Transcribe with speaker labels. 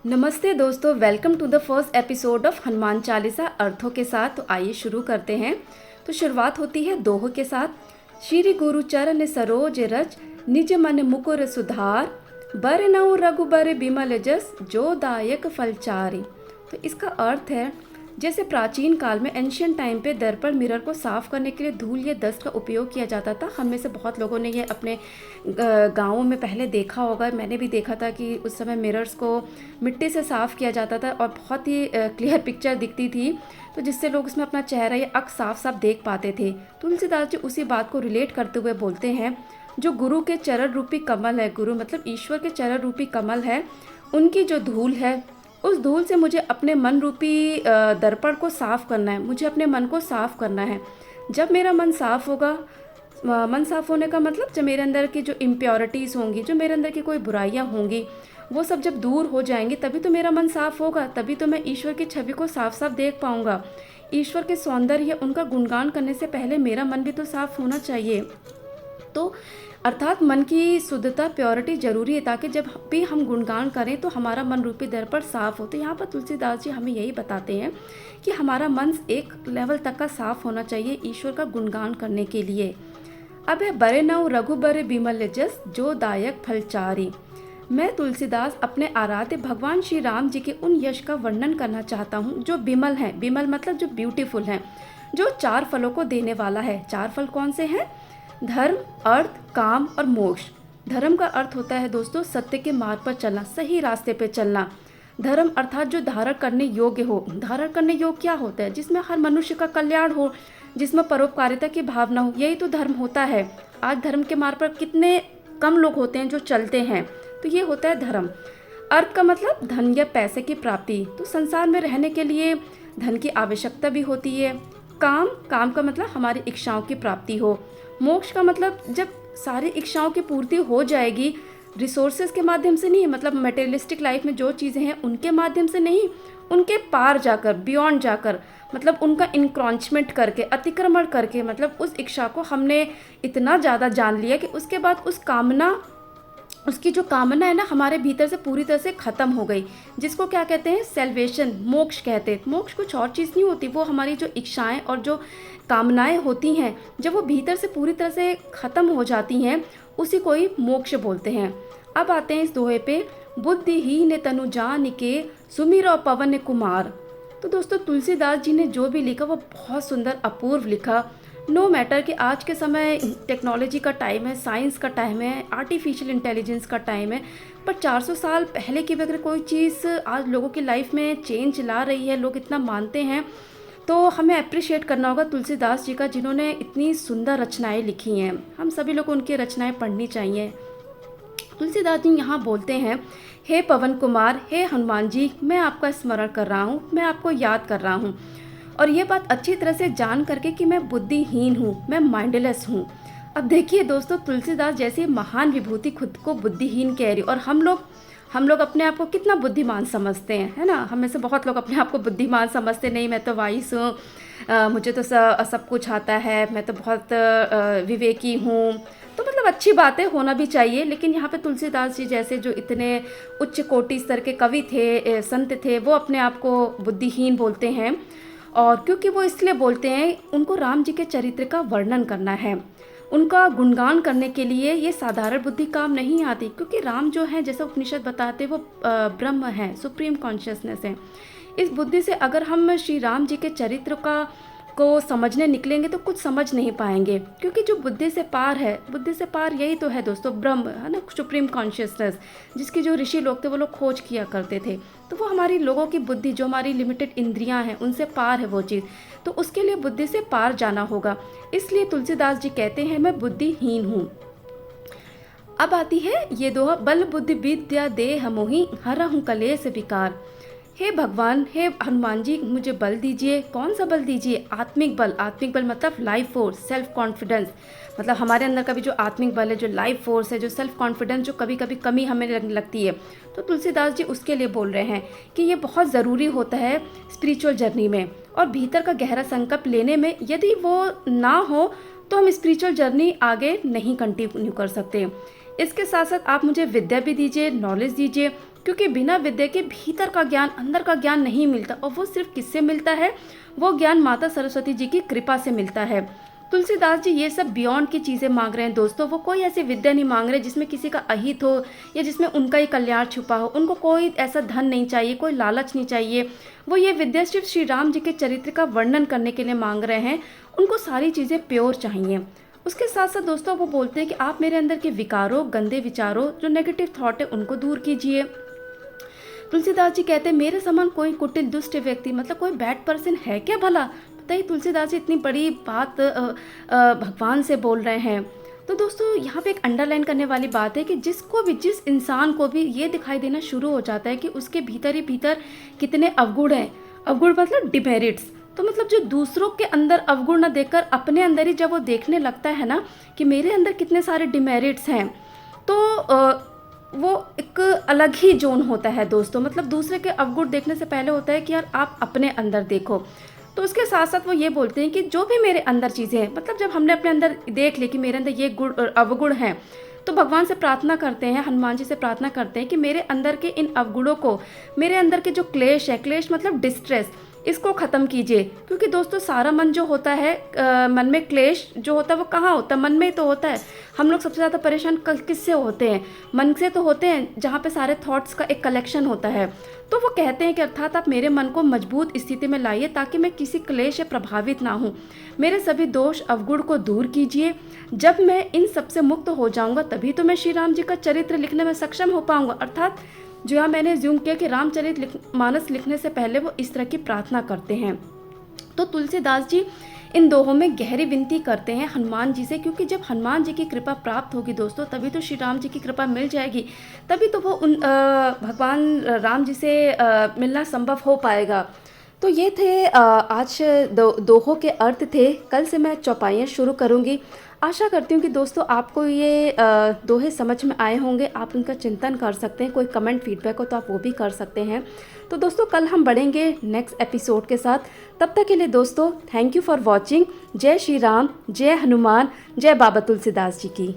Speaker 1: नमस्ते दोस्तों, welcome to the first episode of Hanuman Chalisa अर्थों के साथ। तो आइए शुरू करते हैं। तो शुरुआत होती है दोहों के साथ। श्री गुरु चरण सरोज रज, निज मन मुकुर सुधार, बर नऊ रघुबर बिमल जस, जो दायक फलचारी। तो इसका अर्थ है, जैसे प्राचीन काल में एंशियंट टाइम पे दर्पण मिरर को साफ़ करने के लिए धूल या डस्ट का उपयोग किया जाता था। हम में से बहुत लोगों ने ये अपने गाँवों में पहले देखा होगा। मैंने भी देखा था कि उस समय मिरर्स को मिट्टी से साफ़ किया जाता था और बहुत ही क्लियर पिक्चर दिखती थी, तो जिससे लोग उसमें अपना चेहरा या अक्स साफ साफ देख पाते थे। तुलसीदास जी उसी बात को रिलेट करते हुए बोलते हैं, जो गुरु के चरण रूपी कमल है, गुरु मतलब ईश्वर के चरण रूपी कमल है, उनकी जो धूल है, उस धूल से मुझे अपने मन रूपी दर्पण को साफ़ करना है। मुझे अपने मन को साफ़ करना है। जब मेरा मन साफ़ होगा, मन साफ़ होने का मतलब जब मेरे अंदर की जो इम्प्योरिटीज़ होंगी, जो मेरे अंदर की कोई बुराइयां होंगी, वो सब जब दूर हो जाएंगी, तभी तो मेरा मन साफ़ होगा। तभी तो मैं ईश्वर की छवि को साफ साफ देख पाऊँगा। ईश्वर के सौंदर्य, उनका गुणगान करने से पहले मेरा मन भी तो साफ़ होना चाहिए। तो अर्थात मन की शुद्धता, प्योरिटी जरूरी है, ताकि जब भी हम गुणगान करें तो हमारा मन रूपी दर्पण साफ हो। तो यहाँ पर तुलसीदास जी हमें यही बताते हैं कि हमारा मन एक लेवल तक का साफ होना चाहिए ईश्वर का गुणगान करने के लिए। अब है बरे नव रघुबर बिमल जस, जो दायक फलचारी। मैं तुलसीदास अपने आराध्य भगवान श्री राम जी के उन यश का वर्णन करना चाहता हूँ जो बिमल हैं। बिमल मतलब जो ब्यूटीफुल हैं, जो 4 फलों को देने वाला है। 4 फल कौन से हैं? धर्म, अर्थ, काम और मोक्ष। धर्म का अर्थ होता है दोस्तों सत्य के मार्ग पर चलना, सही रास्ते पे चलना। धर्म अर्थात जो धारण करने योग्य हो। धारण करने योग्य क्या होता है? जिसमें हर मनुष्य का कल्याण हो, जिसमें परोपकारिता की भावना हो, यही तो धर्म होता है। आज धर्म के मार्ग पर कितने कम लोग होते हैं जो चलते हैं, तो ये होता है धर्म। अर्थ का मतलब धन या पैसे की प्राप्ति। तो संसार में रहने के लिए धन की आवश्यकता भी होती है। काम का मतलब हमारी इच्छाओं की प्राप्ति हो। मोक्ष का मतलब जब सारी इच्छाओं की पूर्ति हो जाएगी, रिसोर्सेज के माध्यम से नहीं, मतलब मटेरियलिस्टिक लाइफ में जो चीज़ें हैं उनके माध्यम से नहीं, उनके पार जाकर, बियॉन्ड जाकर, मतलब उनका इंक्रोचमेंट करके, अतिक्रमण करके, मतलब उस इच्छा को हमने इतना ज़्यादा जान लिया कि उसके बाद उसकी जो कामना है ना, हमारे भीतर से पूरी तरह से ख़त्म हो गई। जिसको क्या कहते हैं? सेल्वेशन, मोक्ष कहते हैं। मोक्ष कुछ और चीज़ नहीं होती, वो हमारी जो इच्छाएं और जो कामनाएं होती हैं, जब वो भीतर से पूरी तरह से ख़त्म हो जाती हैं, उसी को ही मोक्ष बोलते हैं। अब आते हैं इस दोहे पे, बुद्धिहीन तनु जान के, सुमिरो पवन कुमार। तो दोस्तों तुलसीदास जी ने जो भी लिखा वो बहुत सुंदर, अपूर्व लिखा। नो मैटर कि आज के समय टेक्नोलॉजी का टाइम है, साइंस का टाइम है, आर्टिफिशियल इंटेलिजेंस का टाइम है, पर 400 साल पहले की भी अगर कोई चीज़ आज लोगों की लाइफ में चेंज ला रही है, लोग इतना मानते हैं, तो हमें अप्रिशिएट करना होगा तुलसीदास जी का, जिन्होंने इतनी सुंदर रचनाएं लिखी हैं। हम सभी लोग को उनकी रचनाएं पढ़नी चाहिए। तुलसीदास जी यहाँ बोलते हैं, हे पवन कुमार, हे हनुमान जी, मैं आपका स्मरण कर रहा हूँ, मैं आपको याद कर रहा हूँ, और ये बात अच्छी तरह से जान करके कि मैं बुद्धिहीन हूँ, मैं माइंडलेस हूँ। अब देखिए दोस्तों, तुलसीदास जैसी महान विभूति खुद को बुद्धिहीन कह रही, और हम लोग अपने आप को कितना बुद्धिमान समझते हैं, है ना? हम में से बहुत लोग अपने आप को बुद्धिमान समझते, नहीं मैं तो वाइस हूँ, मुझे तो सब कुछ आता है, मैं तो बहुत विवेकी हूँ। तो मतलब अच्छी बातें होना भी चाहिए, लेकिन यहाँ पे तुलसीदास जी जैसे जो इतने उच्च कोटि स्तर के कवि थे, संत थे, वो अपने आप को बुद्धिहीन बोलते हैं। और क्योंकि वो इसलिए बोलते हैं, उनको राम जी के चरित्र का वर्णन करना है, उनका गुणगान करने के लिए ये साधारण बुद्धि काम नहीं आती। क्योंकि राम जो है, जैसा उपनिषद बताते, वो ब्रह्म है, सुप्रीम कॉन्शियसनेस है। इस बुद्धि से अगर हम श्री राम जी के चरित्र को समझने निकलेंगे तो कुछ समझ नहीं पाएंगे। क्योंकि जो बुद्धि से पार है, बुद्धि से पार यही तो है दोस्तों, ब्रह्म है ना, सुप्रीम कॉन्शियसनेस, जिसकी जो ऋषि लोग थे वो लोग खोज किया करते थे। तो वो हमारी लोगों की बुद्धि, जो हमारी लिमिटेड इंद्रियां हैं, उनसे पार है वो चीज़। तो उसके लिए बुद्धि से पार जाना होगा। इसलिए तुलसीदास जी कहते हैं, मैं बुद्धिहीन हूँ। अब आती है ये दोहा, बल बुद्धि विद्या देह मोहि, हरहु कलेश विकार। हे भगवान, हे हनुमान जी, मुझे बल दीजिए। कौन सा बल दीजिए? आत्मिक बल। आत्मिक बल मतलब लाइफ फोर्स, सेल्फ कॉन्फिडेंस, मतलब हमारे अंदर का भी जो आत्मिक बल है, जो लाइफ फोर्स है, जो सेल्फ कॉन्फिडेंस, जो कभी कभी कमी हमें लगती है, तो तुलसीदास जी उसके लिए बोल रहे हैं कि ये बहुत ज़रूरी होता है स्पिरिचुअल जर्नी में। और भीतर का गहरा संकल्प लेने में यदि वो ना हो तो हम स्पिरिचुअल जर्नी आगे नहीं कंटिन्यू कर सकते। इसके साथ साथ आप मुझे विद्या भी दीजिए, नॉलेज दीजिए, क्योंकि बिना विद्या के भीतर का ज्ञान, अंदर का ज्ञान नहीं मिलता, और वो सिर्फ किससे मिलता है? वो ज्ञान माता सरस्वती जी की कृपा से मिलता है। तुलसीदास जी ये सब बियॉन्ड की चीज़ें मांग रहे हैं दोस्तों। वो कोई ऐसी विद्या नहीं मांग रहे जिसमें किसी का अहित हो या जिसमें उनका ही कल्याण छुपा हो। उनको कोई ऐसा धन नहीं चाहिए, कोई लालच नहीं चाहिए। वो ये विद्या सिर्फ श्री राम जी के चरित्र का वर्णन करने के लिए मांग रहे हैं। उनको सारी चीज़ें प्योर चाहिए। उसके साथ साथ दोस्तों वो बोलते हैं कि आप मेरे अंदर के विकारों, गंदे विचारों, जो नेगेटिव थॉट है, उनको दूर कीजिए। तुलसीदास जी कहते हैं मेरे समान कोई कुटिल दुष्ट व्यक्ति, मतलब कोई बैड पर्सन है क्या भला? बताइए, तुलसीदास जी इतनी बड़ी बात भगवान से बोल रहे हैं। तो दोस्तों यहाँ पे एक अंडरलाइन करने वाली बात है कि जिसको भी, जिस इंसान को भी ये दिखाई देना शुरू हो जाता है कि उसके भीतर ही भीतर कितने अवगुण हैं, अवगुण मतलब डिमेरिट्स, तो मतलब जो दूसरों के अंदर अवगुण न देखकर अपने अंदर ही जब वो देखने लगता है ना कि मेरे अंदर कितने सारे डिमेरिट्स हैं, तो वो एक अलग ही जोन होता है दोस्तों। मतलब दूसरे के अवगुण देखने से पहले होता है कि यार आप अपने अंदर देखो। तो उसके साथ साथ वो ये बोलते हैं कि जो भी मेरे अंदर चीज़ें हैं, मतलब जब हमने अपने अंदर देख ली कि मेरे अंदर ये गुण अवगुण हैं, तो भगवान से प्रार्थना करते हैं, हनुमान जी से प्रार्थना करते हैं कि मेरे अंदर के इन अवगुणों को, मेरे अंदर के जो क्लेश है, क्लेश मतलब डिस्ट्रेस, इसको ख़त्म कीजिए। क्योंकि दोस्तों सारा मन जो होता है, मन में क्लेश जो होता है वो कहाँ होता है? मन में ही तो होता है। हम लोग सबसे ज़्यादा परेशान किससे होते हैं? मन से तो होते हैं, जहाँ पे सारे थॉट्स का एक कलेक्शन होता है। तो वो कहते हैं कि अर्थात आप मेरे मन को मजबूत स्थिति में लाइए ताकि मैं किसी क्लेश से प्रभावित ना हूँ। मेरे सभी दोष अवगुण को दूर कीजिए। जब मैं इन सबसे मुक्त हो जाऊँगा तभी तो मैं श्री राम जी का चरित्र लिखने में सक्षम हो पाऊँगा। अर्थात जो यहाँ मैंने ज्यूम किया कि रामचरित मानस लिखने से पहले वो इस तरह की प्रार्थना करते हैं। तो तुलसीदास जी इन दोहों में गहरी विनती करते हैं हनुमान जी से, क्योंकि जब हनुमान जी की कृपा प्राप्त होगी दोस्तों तभी तो श्री राम जी की कृपा मिल जाएगी, तभी तो वो भगवान राम जी से मिलना संभव हो पाएगा। तो ये थे आज दोहों के अर्थ थे। कल से मैं चौपाइयाँ शुरू करूँगी। आशा करती हूँ कि दोस्तों आपको ये दोहे समझ में आए होंगे। आप उनका चिंतन कर सकते हैं। कोई कमेंट फीडबैक हो तो आप वो भी कर सकते हैं। तो दोस्तों कल हम बढ़ेंगे नेक्स्ट एपिसोड के साथ। तब तक के लिए दोस्तों थैंक यू फॉर वॉचिंग। जय श्री राम, जय हनुमान, जय बाबा तुलसीदास जी की।